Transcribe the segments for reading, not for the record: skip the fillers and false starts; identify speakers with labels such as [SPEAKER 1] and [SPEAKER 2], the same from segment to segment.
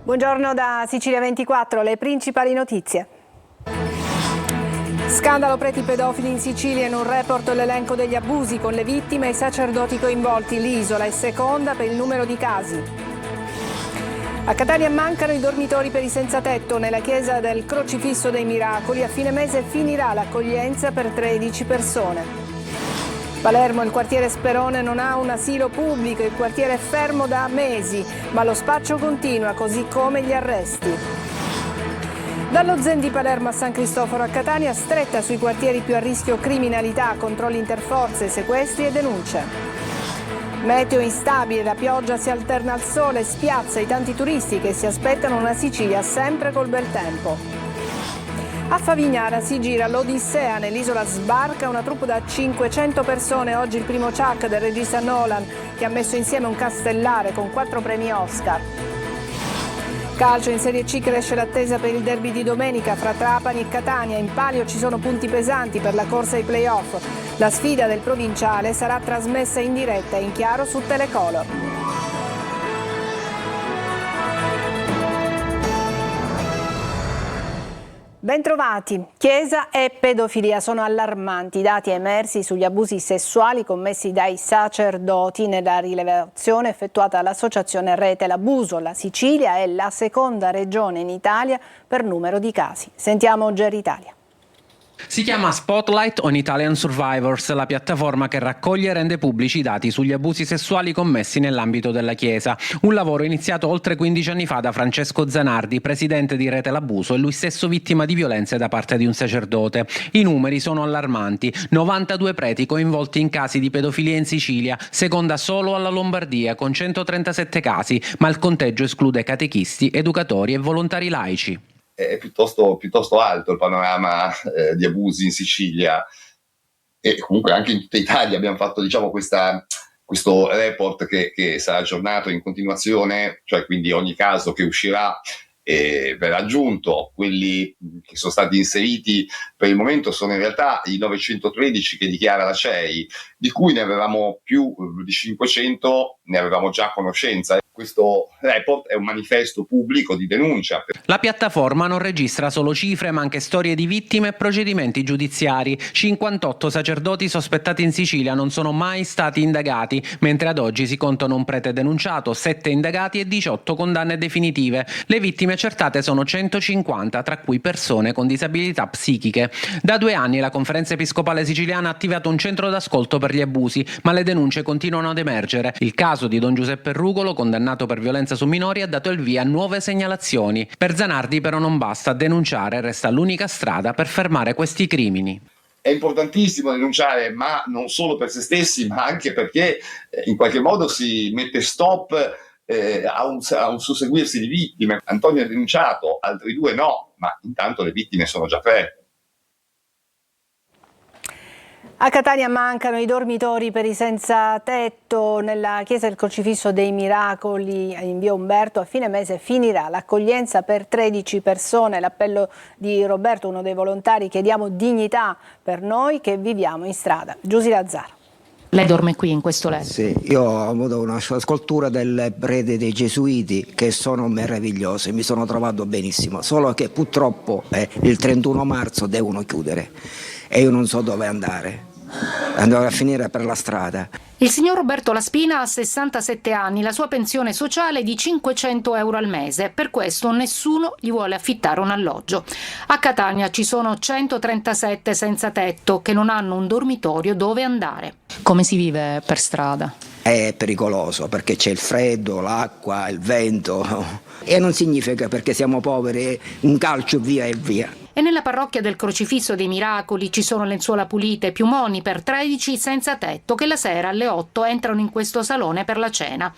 [SPEAKER 1] Buongiorno da Sicilia 24, le principali notizie. Scandalo preti pedofili in Sicilia, in un report l'elenco degli abusi con le vittime e i sacerdoti coinvolti. L'isola è seconda per il numero di casi. A Catania mancano i dormitori per i senza tetto. Nella chiesa del Crocifisso dei Miracoli a fine mese finirà l'accoglienza per 13 persone. Palermo, il quartiere Sperone non ha un asilo pubblico, il quartiere è fermo da mesi, ma lo spaccio continua, così come gli arresti. Dallo Zen di Palermo a San Cristoforo a Catania, stretta sui quartieri più a rischio criminalità, controlli interforze, sequestri e denunce. Meteo instabile, la pioggia si alterna al sole, spiazza i tanti turisti che si aspettano una Sicilia sempre col bel tempo. A Favignana si gira l'Odissea, nell'isola sbarca una troupe da 500 persone, oggi il primo Chuck del regista Nolan che ha messo insieme un castellare con 4 premi Oscar. Calcio, in Serie C cresce l'attesa per il derby di domenica fra Trapani e Catania, in palio ci sono punti pesanti per la corsa ai play-off. La sfida del provinciale sarà trasmessa in diretta e in chiaro su Telecolor. Bentrovati. Chiesa e pedofilia sono allarmanti i dati emersi sugli abusi sessuali commessi dai sacerdoti nella rilevazione effettuata dall'associazione Rete l'Abuso. La Sicilia è la seconda regione in Italia per numero di casi. Sentiamo Gerry Italia.
[SPEAKER 2] Si chiama Spotlight on Italian Survivors, la piattaforma che raccoglie e rende pubblici i dati sugli abusi sessuali commessi nell'ambito della Chiesa. Un lavoro iniziato oltre 15 anni fa da Francesco Zanardi, presidente di Rete l'Abuso e lui stesso vittima di violenze da parte di un sacerdote. I numeri sono allarmanti: 92 preti coinvolti in casi di pedofilia in Sicilia, seconda solo alla Lombardia con 137 casi, ma il conteggio esclude catechisti, educatori e volontari laici.
[SPEAKER 3] È piuttosto alto il panorama di abusi in Sicilia e comunque anche in tutta Italia. Abbiamo fatto questo report che sarà aggiornato in continuazione, cioè quindi ogni caso che uscirà verrà aggiunto. Quelli che sono stati inseriti per il momento sono in realtà i 913 che dichiara la CEI, di cui ne avevamo più di 500, ne avevamo già conoscenza. Questo report è un manifesto pubblico di denuncia.
[SPEAKER 2] La piattaforma non registra solo cifre, ma anche storie di vittime e procedimenti giudiziari. 58 sacerdoti sospettati in Sicilia non sono mai stati indagati, mentre ad oggi si contano un prete denunciato, 7 indagati e 18 condanne definitive. Le vittime accertate sono 150, tra cui persone con disabilità psichiche. Da 2 anni la Conferenza Episcopale Siciliana ha attivato un centro d'ascolto per gli abusi, ma le denunce continuano ad emergere. Il caso di Don Giuseppe Rugolo, condannato per violenza su minori, ha dato il via a nuove segnalazioni. Per Zanardi però non basta denunciare, resta l'unica strada per fermare questi crimini.
[SPEAKER 3] È importantissimo denunciare, ma non solo per se stessi, ma anche perché in qualche modo si mette stop a un susseguirsi di vittime. Antonio ha denunciato, altri 2 no, ma intanto le vittime sono già 3.
[SPEAKER 1] A Catania mancano i dormitori per i senza tetto. Nella chiesa del Crocifisso dei Miracoli in via Umberto a fine mese finirà l'accoglienza per 13 persone. L'appello di Roberto, uno dei volontari: chiediamo dignità per noi che viviamo in strada. Giusy Lazzaro.
[SPEAKER 4] Lei dorme qui in questo letto?
[SPEAKER 5] Sì, io ho avuto una scoltura del prete dei Gesuiti che sono meravigliose, mi sono trovato benissimo, solo che purtroppo il 31 marzo devono chiudere e io non so dove andare. Andrò a finire per la strada.
[SPEAKER 4] Il signor Roberto Laspina ha 67 anni, la sua pensione sociale è di 500 euro al mese, per questo nessuno gli vuole affittare un alloggio. A Catania ci sono 137 senza tetto che non hanno un dormitorio dove andare. Come si vive per strada?
[SPEAKER 5] È pericoloso perché c'è il freddo, l'acqua, il vento e non significa perché siamo poveri un calcio via e via.
[SPEAKER 4] E nella parrocchia del Crocifisso dei Miracoli ci sono lenzuola pulite, piumoni per 13 senza tetto che la sera alle 8 entrano in questo salone per la cena.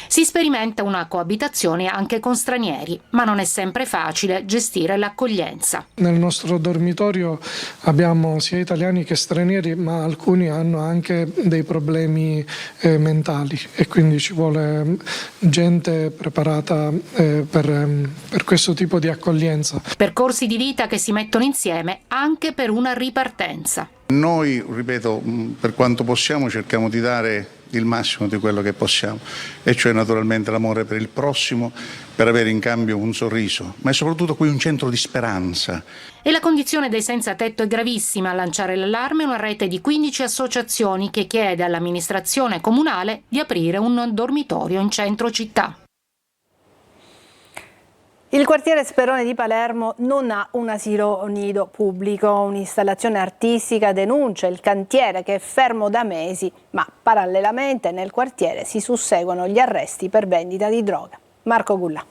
[SPEAKER 4] Si sperimenta una coabitazione anche con stranieri, ma non è sempre facile gestire l'accoglienza.
[SPEAKER 6] Nel nostro dormitorio abbiamo sia italiani che stranieri, ma alcuni hanno anche dei problemi mentali e quindi ci vuole gente preparata per questo tipo di accoglienza.
[SPEAKER 4] Percorsi di vita che si mettono insieme anche per una ripartenza.
[SPEAKER 7] Noi, ripeto, per quanto possiamo cerchiamo di dare il massimo di quello che possiamo, e cioè naturalmente l'amore per il prossimo, per avere in cambio un sorriso, ma è soprattutto qui un centro di speranza.
[SPEAKER 4] E la condizione dei senza tetto è gravissima. A lanciare l'allarme una rete di 15 associazioni che chiede all'amministrazione comunale di aprire un dormitorio in centro città.
[SPEAKER 1] Il quartiere Sperone di Palermo non ha un asilo nido pubblico. Un'installazione artistica denuncia il cantiere che è fermo da mesi, ma parallelamente nel quartiere si susseguono gli arresti per vendita di droga. Marco Gullà.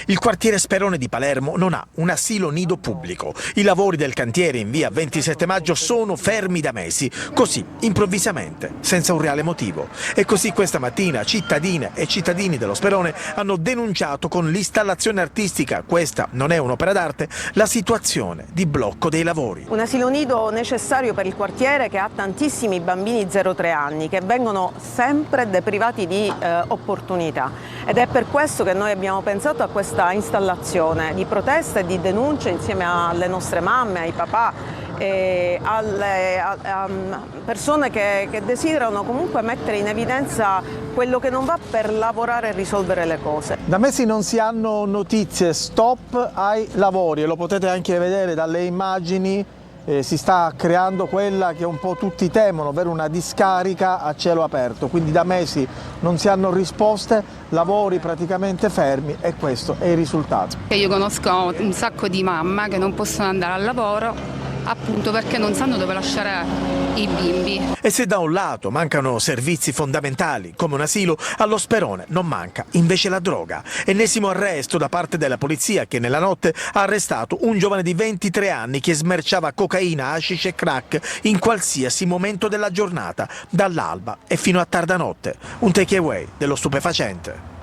[SPEAKER 8] Il quartiere Sperone di Palermo non ha un asilo nido pubblico. I lavori del cantiere in via 27 maggio sono fermi da mesi, così improvvisamente, senza un reale motivo. E così questa mattina cittadine e cittadini dello Sperone hanno denunciato con l'installazione artistica, questa non è un'opera d'arte, la situazione di blocco dei lavori.
[SPEAKER 9] Un asilo nido necessario per il quartiere che ha tantissimi bambini 0-3 anni che vengono sempre deprivati di opportunità, ed è per questo che noi abbiamo pensato a questa installazione di protesta e di denuncia insieme alle nostre mamme, ai papà e a persone che desiderano comunque mettere in evidenza quello che non va per lavorare e risolvere le cose.
[SPEAKER 8] Da mesi non si hanno notizie, stop ai lavori, e lo potete anche vedere dalle immagini. Si sta creando quella che un po' tutti temono, ovvero una discarica a cielo aperto, quindi da mesi non si hanno risposte, lavori praticamente fermi, e questo è il risultato.
[SPEAKER 10] Io conosco un sacco di mamme che non possono andare al lavoro appunto perché non sanno dove lasciare i bimbi.
[SPEAKER 8] E se da un lato mancano servizi fondamentali come un asilo, allo Sperone non manca invece la droga. Ennesimo arresto da parte della polizia che nella notte ha arrestato un giovane di 23 anni che smerciava cocaina, hashish e crack in qualsiasi momento della giornata, dall'alba e fino a tarda notte. Un takeaway dello stupefacente.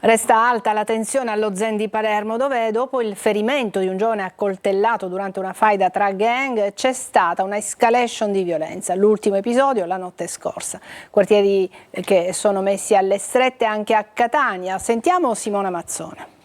[SPEAKER 1] Resta alta la tensione allo Zen di Palermo, dove dopo il ferimento di un giovane accoltellato durante una faida tra gang c'è stata una escalation di violenza. L'ultimo episodio la notte scorsa. Quartieri che sono messi alle strette anche a Catania. Sentiamo Simona Mazzone.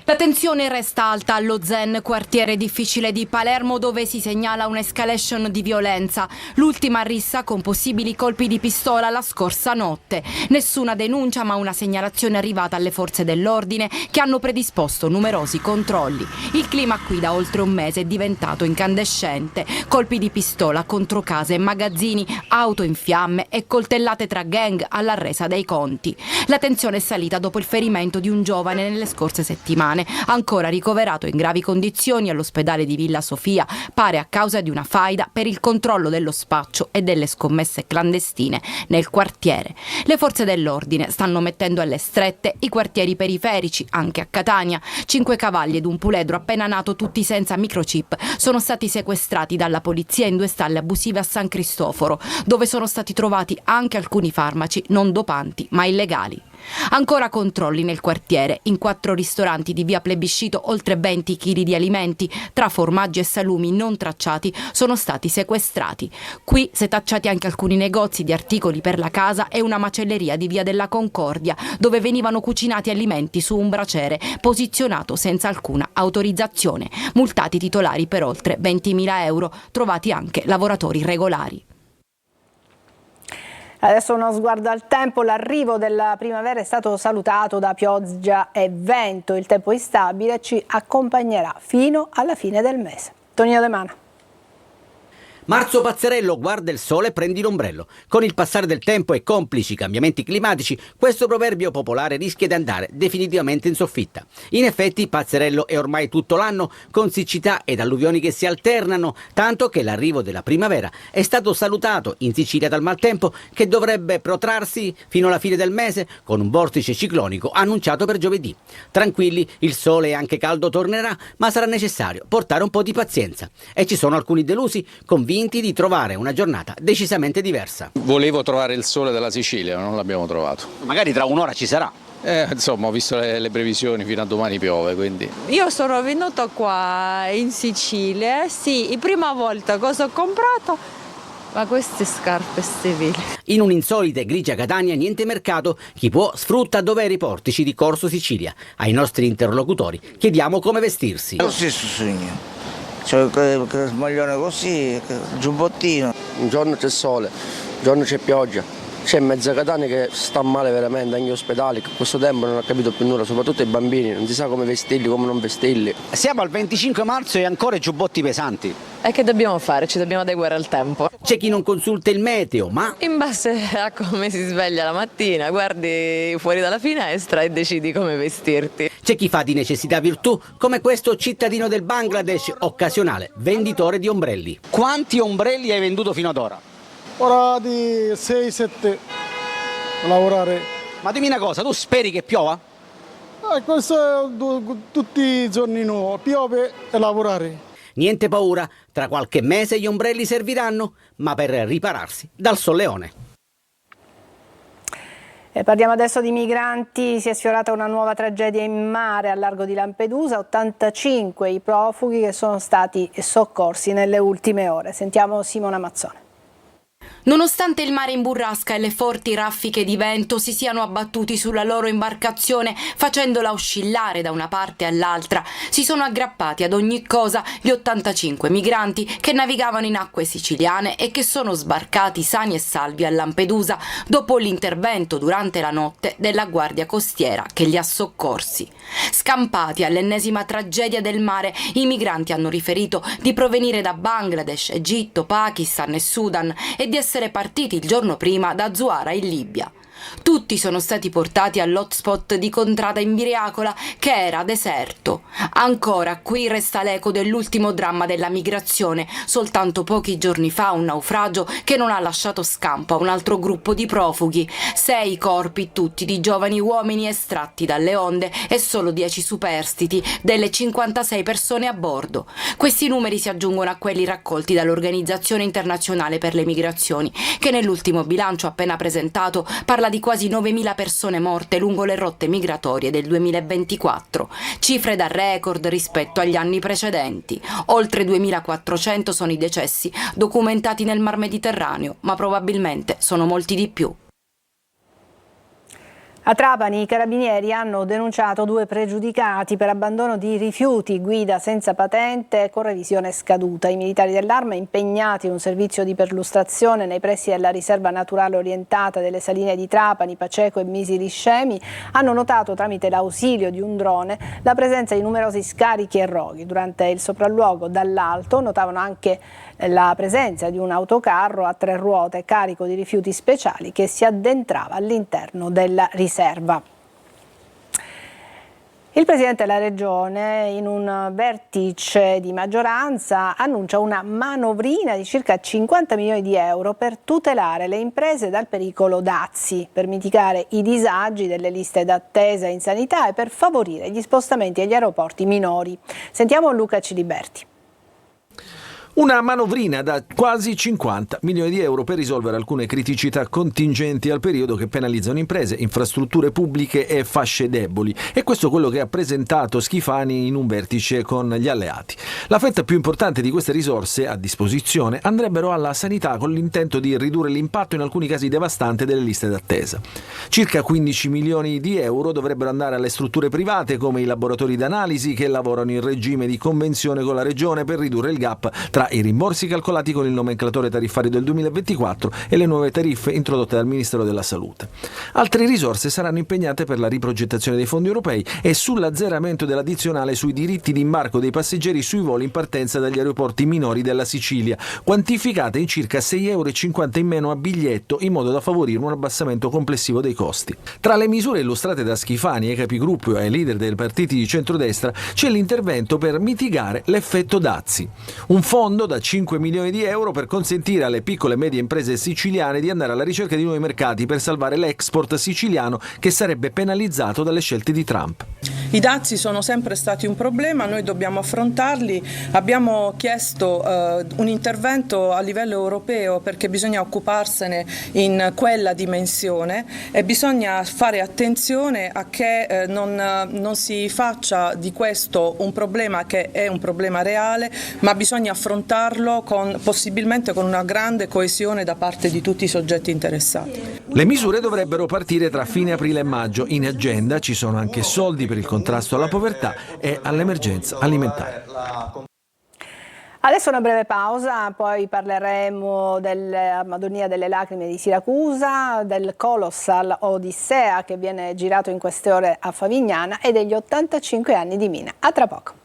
[SPEAKER 11] La tensione resta alta allo Zen, quartiere difficile di Palermo, dove si segnala un'escalation di violenza. L'ultima rissa con possibili colpi di pistola la scorsa notte. Nessuna denuncia, ma una segnalazione arrivata alle forze dell'ordine che hanno predisposto numerosi controlli. Il clima qui da oltre un mese è diventato incandescente. Colpi di pistola contro case e magazzini, auto in fiamme e coltellate tra gang alla resa dei conti. La tensione è salita dopo il ferimento di un giovane nelle scorse settimane, ancora ricoverato in gravi condizioni all'ospedale di Villa Sofia, pare a causa di una faida per il controllo dello spaccio e delle scommesse clandestine nel quartiere. Le forze dell'ordine stanno mettendo alle strette i quartieri periferici, anche a Catania. 5 cavalli ed un puledro appena nato, tutti senza microchip, sono stati sequestrati dalla polizia in 2 stalle abusive a San Cristoforo, dove sono stati trovati anche alcuni farmaci non dopanti ma illegali. Ancora controlli nel quartiere. In 4 ristoranti di via Plebiscito oltre 20 kg di alimenti, tra formaggi e salumi non tracciati, sono stati sequestrati. Qui setacciati anche alcuni negozi di articoli per la casa e una macelleria di via della Concordia, dove venivano cucinati alimenti su un braciere posizionato senza alcuna autorizzazione. Multati titolari per oltre 20.000 euro, trovati anche lavoratori regolari.
[SPEAKER 1] Adesso uno sguardo al tempo. L'arrivo della primavera è stato salutato da pioggia e vento. Il tempo instabile ci accompagnerà fino alla fine del mese. Tonino De Mana.
[SPEAKER 12] Marzo pazzerello, guarda il sole e prendi l'ombrello. Con il passare del tempo e complici cambiamenti climatici, questo proverbio popolare rischia di andare definitivamente in soffitta. In effetti, pazzerello è ormai tutto l'anno, con siccità ed alluvioni che si alternano, tanto che l'arrivo della primavera è stato salutato in Sicilia dal maltempo, che dovrebbe protrarsi fino alla fine del mese, con un vortice ciclonico annunciato per giovedì. Tranquilli, il sole e anche caldo tornerà, ma sarà necessario portare un po' di pazienza. E ci sono alcuni delusi, convinti di trovare una giornata decisamente diversa.
[SPEAKER 13] Volevo trovare il sole della Sicilia, ma non l'abbiamo trovato.
[SPEAKER 12] Magari tra un'ora ci sarà.
[SPEAKER 13] Insomma, ho visto le previsioni, fino a domani piove, quindi.
[SPEAKER 14] Io sono venuta qua in Sicilia, sì, la prima volta cosa ho comprato? Ma queste scarpe stivili.
[SPEAKER 12] In un'insolita e grigia Catania, niente mercato, chi può sfrutta doveri portici di Corso Sicilia. Ai nostri interlocutori chiediamo come vestirsi.
[SPEAKER 15] Lo stesso sogno. Cioè, che smaglione così, giubbottino.
[SPEAKER 16] Un giorno c'è sole, un giorno c'è pioggia. C'è mezza Catania che sta male veramente, anche gli ospedali, che a questo tempo non ha capito più nulla, soprattutto i bambini, non si sa come vestirli, come non vestirli.
[SPEAKER 12] Siamo al 25 marzo e ancora i giubbotti pesanti.
[SPEAKER 14] E che dobbiamo fare? Ci dobbiamo adeguare al tempo.
[SPEAKER 12] C'è chi non consulta il meteo, ma
[SPEAKER 14] In base a come si sveglia la mattina, guardi fuori dalla finestra e decidi come vestirti.
[SPEAKER 12] c'è chi fa di necessità virtù, come questo cittadino del Bangladesh, occasionale venditore di ombrelli. Quanti ombrelli hai venduto fino ad ora?
[SPEAKER 17] Ora di 6-7 lavorare.
[SPEAKER 12] Ma dimmi una cosa, tu speri che piova?
[SPEAKER 17] Questo è tutti i giorni nuovo, piove e lavorare.
[SPEAKER 12] Niente paura, tra qualche mese gli ombrelli serviranno, ma per ripararsi dal solleone.
[SPEAKER 1] Parliamo adesso di migranti. Si è sfiorata una nuova tragedia in mare al largo di Lampedusa, 85 i profughi che sono stati soccorsi nelle ultime ore. Sentiamo Simona Mazzone.
[SPEAKER 11] Nonostante il mare in burrasca e le forti raffiche di vento si siano abbattuti sulla loro imbarcazione facendola oscillare da una parte all'altra, si sono aggrappati ad ogni cosa gli 85 migranti che navigavano in acque siciliane e che sono sbarcati sani e salvi a Lampedusa dopo l'intervento durante la notte della Guardia Costiera che li ha soccorsi. Scampati all'ennesima tragedia del mare, i migranti hanno riferito di provenire da Bangladesh, Egitto, Pakistan e Sudan e di essere partiti il giorno prima da Zuara in Libia. Tutti sono stati portati all'hotspot di Contrada in Viriacola, che era deserto. Ancora qui resta l'eco dell'ultimo dramma della migrazione. Soltanto pochi giorni fa un naufragio che non ha lasciato scampo a un altro gruppo di profughi. 6 corpi, tutti di giovani uomini estratti dalle onde e solo 10 superstiti delle 56 persone a bordo. Questi numeri si aggiungono a quelli raccolti dall'Organizzazione Internazionale per le Migrazioni, che nell'ultimo bilancio appena presentato parla di quasi 9.000 persone morte lungo le rotte migratorie del 2024, cifre da record rispetto agli anni precedenti. Oltre 2.400 sono i decessi documentati nel Mar Mediterraneo, ma probabilmente sono molti di più.
[SPEAKER 1] A Trapani i carabinieri hanno denunciato 2 pregiudicati per abbandono di rifiuti, guida senza patente con revisione scaduta. I militari dell'Arma, impegnati in un servizio di perlustrazione nei pressi della riserva naturale orientata delle saline di Trapani, Paceco e Misiri Scemi, hanno notato tramite l'ausilio di un drone la presenza di numerosi scarichi e roghi. Durante il sopralluogo dall'alto notavano anche la presenza di un autocarro a 3 ruote carico di rifiuti speciali che si addentrava all'interno della riserva. Il Presidente della Regione, in un vertice di maggioranza, annuncia una manovrina di circa 50 milioni di euro per tutelare le imprese dal pericolo dazi, per mitigare i disagi delle liste d'attesa in sanità e per favorire gli spostamenti agli aeroporti minori. Sentiamo Luca Ciliberti.
[SPEAKER 18] Una manovrina da quasi 50 milioni di euro per risolvere alcune criticità contingenti al periodo che penalizzano imprese, infrastrutture pubbliche e fasce deboli. E questo è quello che ha presentato Schifani in un vertice con gli alleati. La fetta più importante di queste risorse a disposizione andrebbero alla sanità con l'intento di ridurre l'impatto in alcuni casi devastante delle liste d'attesa. Circa 15 milioni di euro dovrebbero andare alle strutture private come i laboratori d'analisi che lavorano in regime di convenzione con la Regione per ridurre il gap tra i rimborsi calcolati con il nomenclatore tariffario del 2024 e le nuove tariffe introdotte dal Ministero della Salute. Altre risorse saranno impegnate per la riprogettazione dei fondi europei e sull'azzeramento dell'addizionale sui diritti di imbarco dei passeggeri sui voli in partenza dagli aeroporti minori della Sicilia, quantificate in circa 6,50 euro in meno a biglietto, in modo da favorire un abbassamento complessivo dei costi. Tra le misure illustrate da Schifani ai capigruppo e ai leader dei partiti di centrodestra c'è l'intervento per mitigare l'effetto dazi. Un fondo da 5 milioni di euro per consentire alle piccole e medie imprese siciliane di andare alla ricerca di nuovi mercati per salvare l'export siciliano che sarebbe penalizzato dalle scelte di Trump.
[SPEAKER 19] I dazi sono sempre stati un problema, noi dobbiamo affrontarli. Abbiamo chiesto un intervento a livello europeo perché bisogna occuparsene in quella dimensione e bisogna fare attenzione a che non si faccia di questo un problema che è un problema reale, ma bisogna affrontarlo possibilmente con una grande coesione da parte di tutti i soggetti interessati.
[SPEAKER 18] Le misure dovrebbero partire tra fine aprile e maggio. In agenda ci sono anche soldi per il contrasto alla povertà e all'emergenza alimentare.
[SPEAKER 1] Adesso una breve pausa, poi parleremo della Madonnina delle Lacrime di Siracusa, del Colossal Odissea che viene girato in queste ore a Favignana e degli 85 anni di Mina. A tra poco.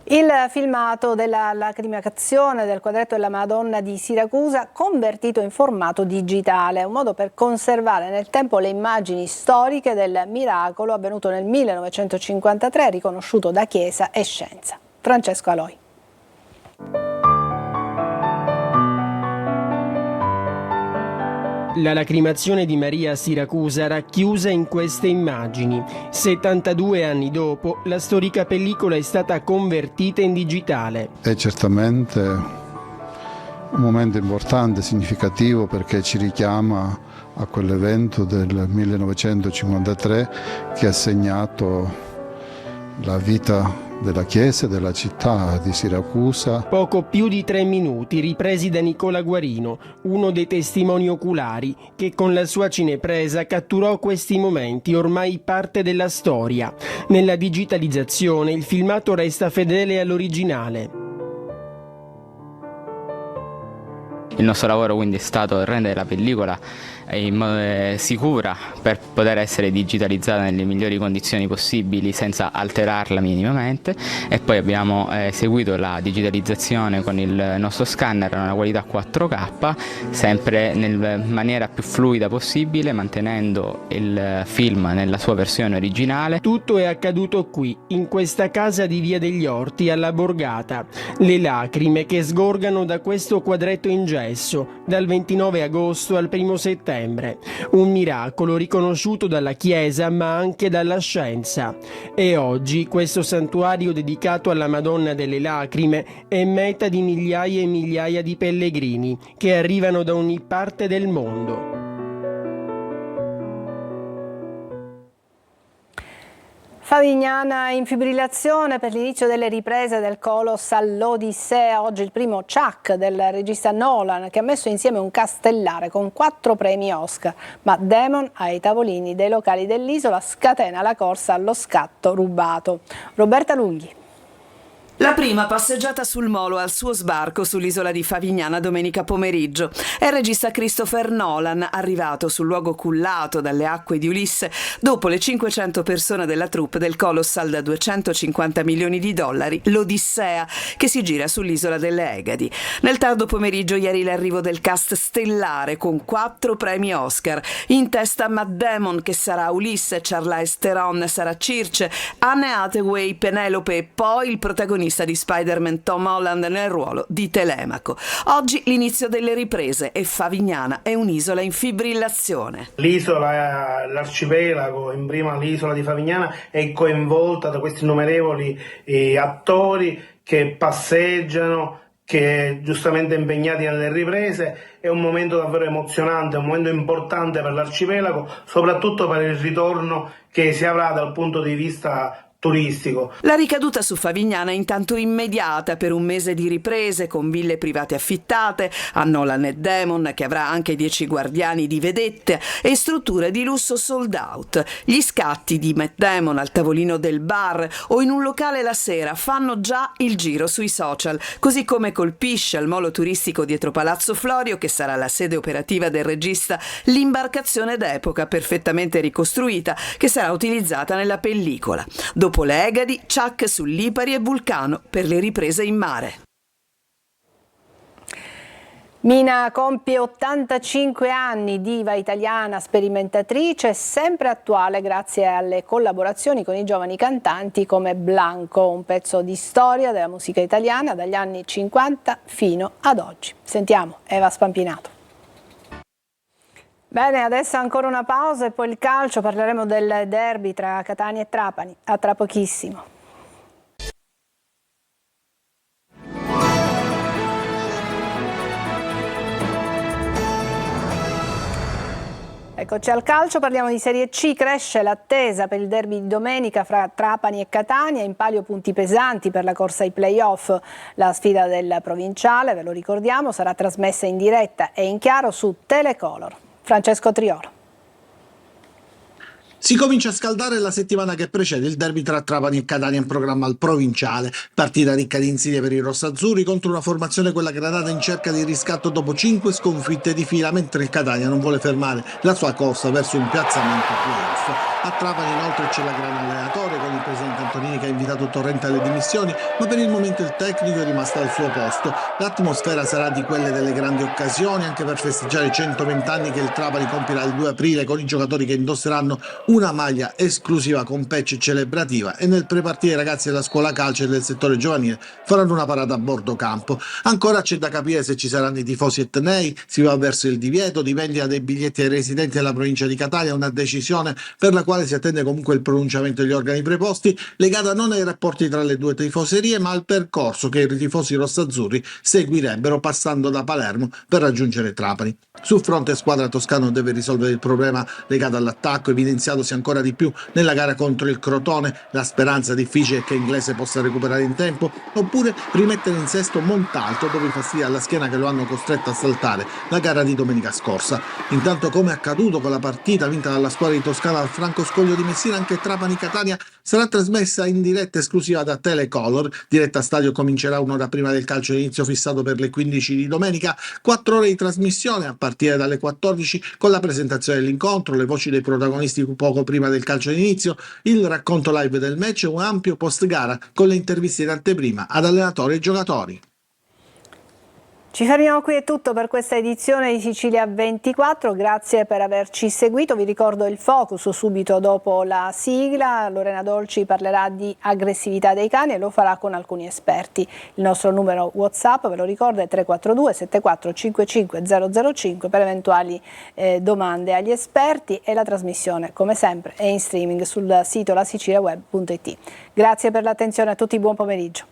[SPEAKER 1] Il filmato della lacrimazione del quadretto della Madonna di Siracusa convertito in formato digitale, un modo per conservare nel tempo le immagini storiche del miracolo avvenuto nel 1953, riconosciuto da Chiesa e Scienza. Francesco Aloi.
[SPEAKER 20] La lacrimazione di Maria a Siracusa racchiusa in queste immagini. 72 anni dopo, la storica pellicola è stata convertita in digitale.
[SPEAKER 21] È certamente un momento importante, significativo, perché ci richiama a quell'evento del 1953 che ha segnato la vita della chiesa e della città di Siracusa.
[SPEAKER 20] Poco più di 3 minuti ripresi da Nicola Guarino, uno dei testimoni oculari, che con la sua cinepresa catturò questi momenti, ormai parte della storia. Nella digitalizzazione il filmato resta fedele all'originale.
[SPEAKER 22] Il nostro lavoro quindi è stato rendere la pellicola sicura per poter essere digitalizzata nelle migliori condizioni possibili senza alterarla minimamente, e poi abbiamo seguito la digitalizzazione con il nostro scanner a una qualità 4K, sempre nella maniera più fluida possibile, mantenendo il film nella sua versione originale.
[SPEAKER 20] Tutto è accaduto qui, in questa casa di Via degli Orti alla Borgata. Le lacrime che sgorgano da questo quadretto in gesso dal 29 agosto al 1 settembre. Un miracolo riconosciuto dalla Chiesa ma anche dalla scienza. E oggi questo santuario dedicato alla Madonna delle Lacrime è meta di migliaia e migliaia di pellegrini che arrivano da ogni parte del mondo.
[SPEAKER 1] Favignana in fibrillazione per l'inizio delle riprese del Colossal Odissea. Oggi il primo Chuck del regista Nolan, che ha messo insieme un castellare con 4 premi Oscar. Ma Damon ai tavolini dei locali dell'isola scatena la corsa allo scatto rubato. Roberta Lunghi.
[SPEAKER 23] La prima passeggiata sul molo al suo sbarco sull'isola di Favignana domenica pomeriggio. È il regista Christopher Nolan, arrivato sul luogo cullato dalle acque di Ulisse dopo le 500 persone della troupe del Colossal da $250 milioni, l'Odissea, che si gira sull'isola delle Egadi. Nel tardo pomeriggio ieri l'arrivo del cast stellare con 4 premi Oscar. In testa Matt Damon, che sarà Ulisse, Charlize Theron sarà Circe, Anne Hathaway, Penelope e poi il protagonista di Spider-Man Tom Holland nel ruolo di Telemaco. Oggi l'inizio delle riprese e Favignana è un'isola in fibrillazione.
[SPEAKER 24] L'isola, l'arcipelago, in prima l'isola di Favignana, è coinvolta da questi innumerevoli attori che passeggiano, che giustamente impegnati nelle riprese. È un momento davvero emozionante, un momento importante per l'arcipelago, soprattutto per il ritorno che si avrà dal punto di vista turistico.
[SPEAKER 23] La ricaduta su Favignana è intanto immediata per un mese di riprese con ville private affittate a Nolan e Damon, che avrà anche 10 guardiani di vedette e strutture di lusso sold out. Gli scatti di Matt Damon al tavolino del bar o in un locale la sera fanno già il giro sui social, così come colpisce al molo turistico dietro Palazzo Florio, che sarà la sede operativa del regista, l'imbarcazione d'epoca perfettamente ricostruita che sarà utilizzata nella pellicola. Dopo le Egadi, Chuck su Lipari e Vulcano per le riprese in mare.
[SPEAKER 1] Mina compie 85 anni, diva italiana, sperimentatrice, sempre attuale grazie alle collaborazioni con i giovani cantanti come Blanco, un pezzo di storia della musica italiana dagli anni 50 fino ad oggi. Sentiamo Eva Spampinato. Bene, adesso ancora una pausa e poi il calcio, parleremo del derby tra Catania e Trapani. A tra pochissimo. Eccoci al calcio, parliamo di Serie C, cresce l'attesa per il derby di domenica fra Trapani e Catania, in palio punti pesanti per la corsa ai play-off. La sfida del provinciale, ve lo ricordiamo, sarà trasmessa in diretta e in chiaro su Telecolor. Francesco Triolo.
[SPEAKER 2] Si comincia a scaldare la settimana che precede il derby tra Trapani e Catania in programma al Provinciale. Partita ricca di insidie per i rossazzurri contro una formazione, quella granata, in cerca di riscatto dopo 5 sconfitte di fila, mentre il Catania non vuole fermare la sua corsa verso un piazzamento playoff. A Trapani inoltre c'è la gran allenatore, con il presidente Antonini che ha invitato Torrente alle dimissioni, ma per il momento il tecnico è rimasto al suo posto. L'atmosfera sarà di quelle delle grandi occasioni, anche per festeggiare i 120 anni che il Trapani compirà il 2 aprile, con i giocatori che indosseranno una maglia esclusiva con patch celebrativa, e nel prepartire i ragazzi della scuola calcio e del settore giovanile faranno una parata a bordo campo. Ancora c'è da capire se ci saranno i tifosi etnei, si va verso il divieto di vendita dei biglietti ai residenti della provincia di Catania, una decisione per la quale si attende comunque il pronunciamento degli organi preposti, legata non ai rapporti tra le due tifoserie ma al percorso che i tifosi rossazzurri seguirebbero passando da Palermo per raggiungere Trapani. Sul fronte squadra toscano deve risolvere il problema legato all'attacco, evidenziatosi ancora di più nella gara contro il Crotone. La speranza difficile è che Inglese possa recuperare in tempo, oppure rimettere in sesto Montalto dopo i fastidi alla schiena che lo hanno costretto a saltare la gara di domenica scorsa. Intanto, come accaduto con la partita vinta dalla squadra di Toscana al Franco Scoglio di Messina, anche Trapani-Catania sarà trasmessa in diretta esclusiva da Telecolor. Diretta stadio comincerà un'ora prima del calcio d'inizio fissato per le 15 di domenica, 4 ore di trasmissione a partire dalle 14 con la presentazione dell'incontro, le voci dei protagonisti poco prima del calcio d'inizio, il racconto live del match e un ampio post gara con le interviste in anteprima ad allenatori e giocatori.
[SPEAKER 1] Ci fermiamo qui, è tutto per questa edizione di Sicilia 24, grazie per averci seguito. Vi ricordo il focus subito dopo la sigla. Lorena Dolci parlerà di aggressività dei cani e lo farà con alcuni esperti. Il nostro numero WhatsApp, ve lo ricordo, è 342 7455 005 per eventuali domande agli esperti, e la trasmissione come sempre è in streaming sul sito lasiciliaweb.it. Grazie per l'attenzione a tutti, buon pomeriggio.